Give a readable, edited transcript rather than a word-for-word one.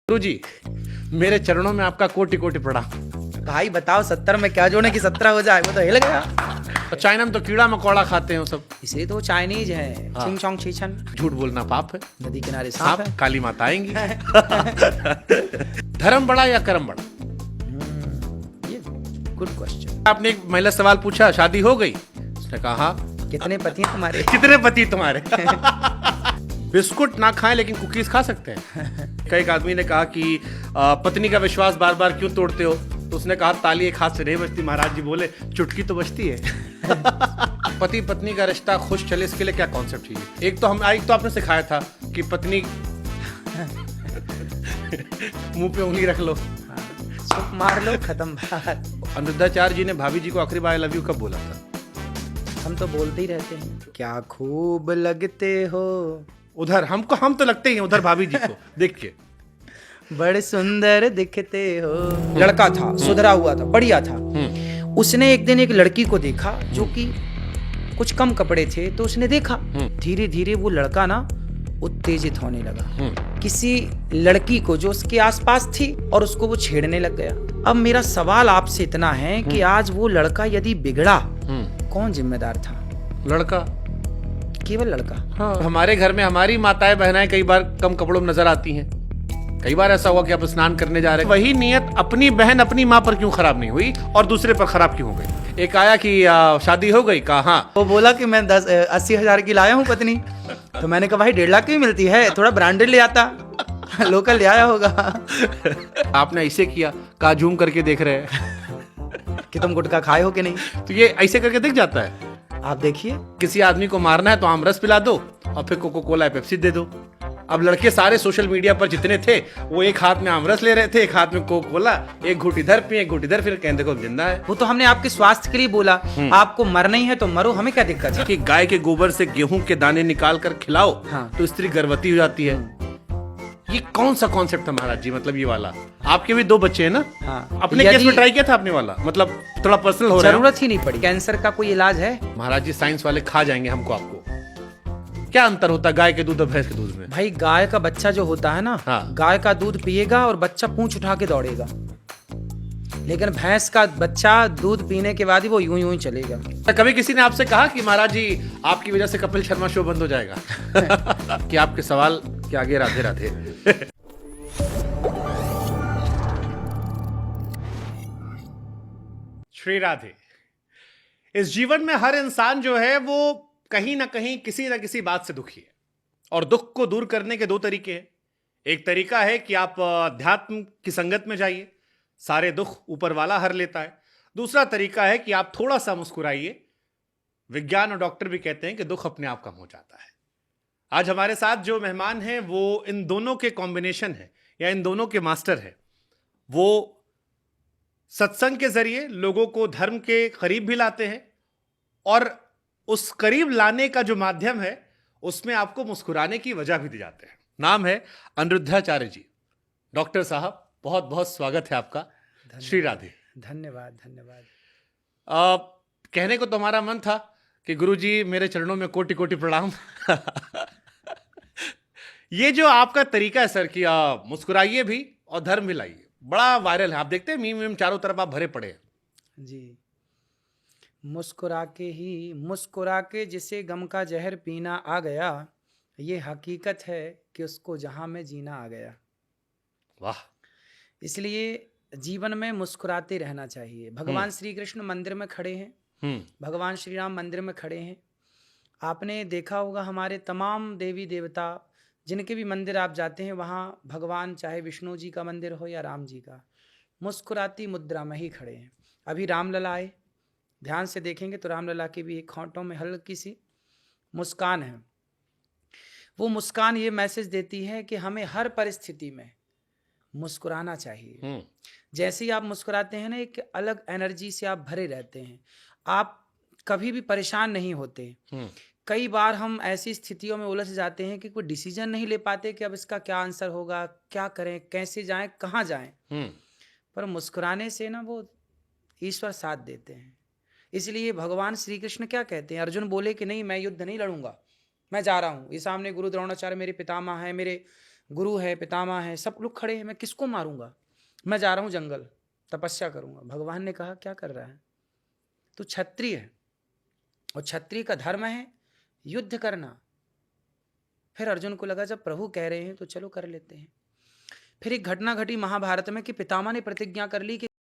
गुरु जी, मेरे चरणों में आपका कोटि कोटि प्रणाम। भाई बताओ 70 में क्या जोड़ने की 17 हो जाए, वो तो हिल गया। तो चाइना में तो कीड़ा मकोड़ा खाते हैं वो सब। इसलिए तो वो चाइनीज है। हाँ। चिंग चोंग छीछन। झूठ बोलना पाप है। नदी किनारे सांप सांप है। काली माता आएंगी। धर्म बड़ा या कर्म बड़ा? ये गुड क्वेश्चन। आपने एक महिला सवाल पूछा, शादी हो गई? उसने कहा हाँ। कितने पति हैं तुम्हारे? कितने पति तुम्हारे? बिस्कुट ना खाएं लेकिन कुकीज खा सकते हैं। कई एक आदमी ने कहा कि पत्नी का विश्वास बार बार क्यों तोड़ते हो? तो उसने कहा ताली एक हाथ से नहीं बजती। महाराज जी बोले चुटकी तो बजती है। पति पत्नी का रिश्ता खुश चले इसके लिए क्या कॉन्सेप्ट चाहिए? एक तो आपने सिखाया था कि पत्नी मुंह पे उंगली रख लो, चुप मार लो, खत्म बात। अनिरुद्धाचार्य जी ने भाभी जी को आखिरी बार आई लव यू कब बोला था? हम तो बोलते ही रहते हैं। क्या खूब लगते हो, उधर हम तो लगते ही हैं उधर भाभी जी को देख के। बड़े सुंदर दिखते हो। लड़का था, सुधरा हुआ था, बढ़िया था। उसने एक दिन एक लड़की को देखा जो कि कुछ कम कपड़े थे, तो उसने देखा धीरे धीरे वो लड़का ना उत्तेजित होने लगा किसी लड़की को जो उसके आसपास थी, और उसको वो छेड़ने लग गया। अब मेरा सवाल आपसे इतना है कि आज वो लड़का यदि बिगड़ा, कौन जिम्मेदार था? लड़का, केवल लड़का। हाँ। हमारे घर में हमारी माताएं बहनाएं कई बार कम कपड़ों में नजर आती हैं। कई बार ऐसा हुआ कि आप स्नान करने जा रहे हैं, वही नियत अपनी बहन अपनी माँ पर क्यों खराब नहीं हुई और दूसरे पर खराब क्यों हो गई? एक आया कि शादी हो गई, कहा हाँ। वो बोला कि मैं 80 हजार की लाया हूँ पत्नी। तो मैंने कहा भाई 1.5 लाख की भी मिलती है, थोड़ा ब्रांडेड ले आता। लोकल ले आया होगा। आपने ऐसे किया, कहा झूम करके देख रहे हैं कि तुम गुटखा खाए हो कि नहीं। तो ये ऐसे करके दिख जाता है। आप देखिए, किसी आदमी को मारना है तो आमरस पिला दो और फिर कोको कोला पेप्सी दे दो। अब लड़के सारे सोशल मीडिया पर जितने थे वो एक हाथ में आमरस ले रहे थे, एक हाथ में कोको कोला, एक घूट इधर पिए एक घूट इधर, फिर कहते देखो जिंदा है। वो तो हमने आपके स्वास्थ्य के लिए बोला। आपको मरना ही है तो मरो, हमें क्या दिक्कत है? कि गाय के गोबर से गेहूं के दाने निकाल कर खिलाओ हाँ। तो स्त्री गर्भवती हो जाती है। ये कौन सा कॉन्सेप्ट था महाराज जी? मतलब ये वाला, आपके भी 2 बच्चे हैं ना? हाँ। अपने केस में ट्राई किया था आपने वाला? मतलब थोड़ा पर्सनल हो रहा है। जरूरत ही नहीं पड़ी। कैंसर का कोई इलाज है? महाराज जी साइंस वाले खा जाएंगे हमको। आपको क्या अंतर होता है गाय के दूध और भैंस के दूध में? भाई गाय का बच्चा जो होता है ना, हाँ। गाय का दूध पिएगा और बच्चा पूंछ उठा के दौड़ेगा, लेकिन भैंस का बच्चा दूध पीने के बाद ही वो यूं यूं ही चलेगा। कभी किसी ने आपसे कहा कि महाराज जी आपकी वजह से कपिल शर्मा शो बंद हो जाएगा? कि आपके सवाल के आगे राधे राधे। श्री राधे। इस जीवन में हर इंसान जो है वो कहीं ना कहीं किसी ना किसी बात से दुखी है, और दुख को दूर करने के 2 तरीके हैं। एक तरीका है कि आप अध्यात्म की संगत में जाइए, सारे दुख ऊपर वाला हर लेता है। दूसरा तरीका है कि आप थोड़ा सा मुस्कुराइए। विज्ञान और डॉक्टर भी कहते हैं कि दुख अपने आप कम हो जाता है। आज हमारे साथ जो मेहमान हैं वो इन दोनों के कॉम्बिनेशन है, या इन दोनों के मास्टर है। वो सत्संग के जरिए लोगों को धर्म के करीब भी लाते हैं, और उस करीब लाने का जो माध्यम है उसमें आपको मुस्कुराने की वजह भी दी जाते हैं। नाम है अनिरुद्धाचार्य जी। डॉक्टर साहब बहुत बहुत स्वागत है आपका। श्री राधे। धन्यवाद धन्यवाद। कहने को तो हमारा मन था कि गुरु जी मेरे चरणों में कोटि कोटि प्रणाम। ये जो आपका तरीका है सर कि मुस्कुराइए भी और धर्म भी लाइए, बड़ा वायरल है। आप देखते हैं मीम चारों तरफ आप भरे पड़े हैं। जी। मुस्कुरा के जिसे गम का जहर पीना आ गया, ये हकीकत है कि उसको जहां में जीना आ गया। वाह। इसलिए जीवन में मुस्कुराते रहना चाहिए। भगवान श्री कृष्ण मंदिर में खड़े हैं, भगवान श्री राम मंदिर में खड़े हैं। आपने देखा होगा हमारे तमाम देवी देवता जिनके भी मंदिर आप जाते हैं, वहाँ भगवान चाहे विष्णु जी का मंदिर हो या राम जी का, मुस्कुराती मुद्रा में ही खड़े हैं। अभी रामलला आए, ध्यान से देखेंगे तो रामलला की भी एक होंठों में हल्की सी मुस्कान है। वो मुस्कान ये मैसेज देती है कि हमें हर परिस्थिति में मुस्कुराना चाहिए। जैसे ही आप मुस्कुराते हैं ना, एक अलग एनर्जी से आप भरे रहते हैं, आप कभी भी परेशान नहीं होते। कई बार हम ऐसी स्थितियों में उलझ जाते हैं कि कोई डिसीजन नहीं ले पाते कि अब इसका क्या आंसर होगा, क्या करें, कैसे जाएं, कहाँ जाएं। पर मुस्कुराने से ना वो ईश्वर साथ देते हैं। इसलिए भगवान श्री कृष्ण क्या कहते हैं, अर्जुन बोले कि नहीं मैं युद्ध नहीं लड़ूंगा, मैं जा रहा हूँ, ये सामने गुरु द्रोणाचार्य मेरे पितामह हैं, मेरे गुरु है, पितामह है, सब लोग खड़े हैं, मैं किसको मारूंगा? मैं जा रहा हूं जंगल, तपस्या करूंगा। भगवान ने कहा क्या कर रहा है? तू क्षत्रिय है और क्षत्रिय का धर्म है युद्ध करना। फिर अर्जुन को लगा जब प्रभु कह रहे हैं तो चलो कर लेते हैं। फिर एक घटना घटी महाभारत में कि पितामह ने प्रतिज्ञा कर ली कि